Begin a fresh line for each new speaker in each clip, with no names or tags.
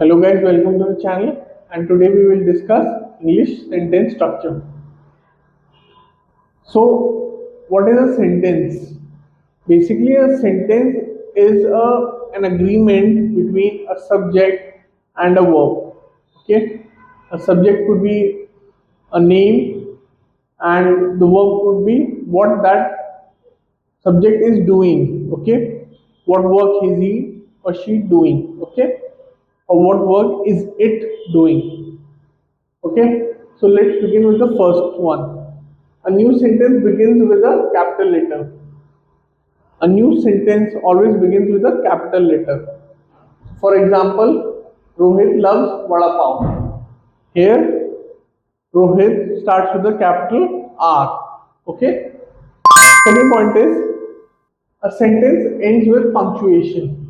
Hello guys, welcome to the channel, and today we will discuss English sentence structure. So, what is a sentence? Basically, a sentence is an agreement between a subject and a verb. Okay, a subject could be a name, and the verb could be what that subject is doing. Okay, what work is he or she doing? Okay, or what work is it doing? Okay, so let's begin with the first one. A new sentence begins with a capital letter. A new sentence always begins with a capital letter. For example, Rohit loves vada pav. Here, Rohit starts with a capital R. Okay. Second point is a sentence ends with punctuation.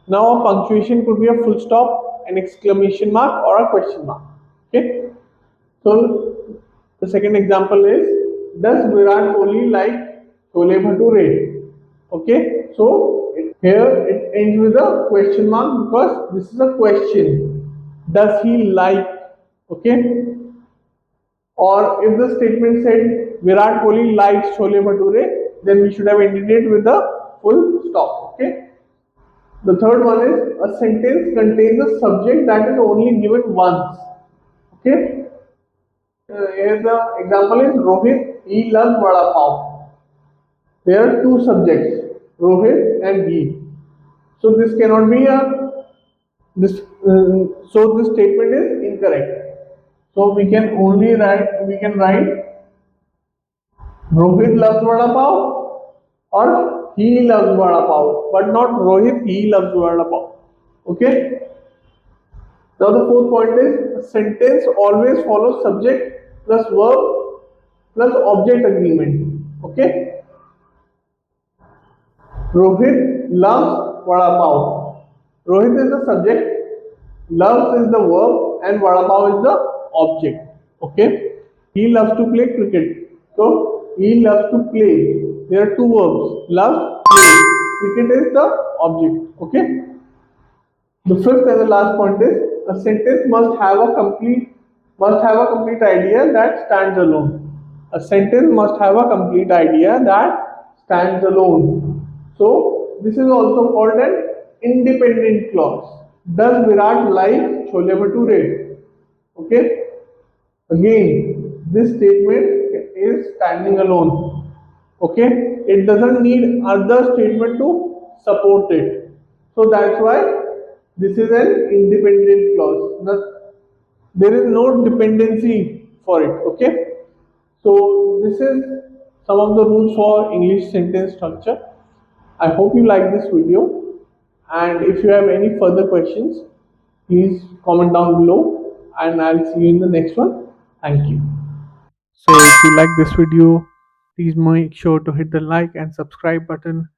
Now, a punctuation could be a full stop, an exclamation mark, or a question mark. Okay. So the second example is, does Virat Kohli like chole bhature? Okay, so here it ends with a question mark because this is a question. Does he like? Okay, or if the statement said Virat Kohli likes chole bhature, then we should have ended it with a full stop. Okay. The third one is a sentence contains a subject that is only given once. Okay. Here the example is Rohit, he loves vada pav. There are two subjects, Rohit and he. So this cannot be a this. So this statement is incorrect. So we can write Rohit loves vada pav or he loves vada pav, but not Rohit he loves vada pav. Okay. Now the fourth point is a sentence always follows subject plus verb plus object agreement. Okay. Rohit loves vada pav. Rohit is the subject, loves is the verb, and vada pav is the object. Okay. He loves to play cricket. So he loves to play. There are two verbs. Love, play. Cricket is the object. Okay. The fifth and the last point is a sentence must have a complete idea that stands alone. A sentence must have a complete idea that stands alone. So this is also called an independent clause. Does Virat like chole bhature? Okay. Again, this statement is standing alone. Okay. It doesn't need other statement to support it. So that's why this is an independent clause. There is no dependency for it. Okay. So this is some of the rules for English sentence structure. I hope you like this video, and if you have any further questions, please comment down below, and I'll see you in the next one. Thank you. So if you like this video, please make sure to hit the like and subscribe button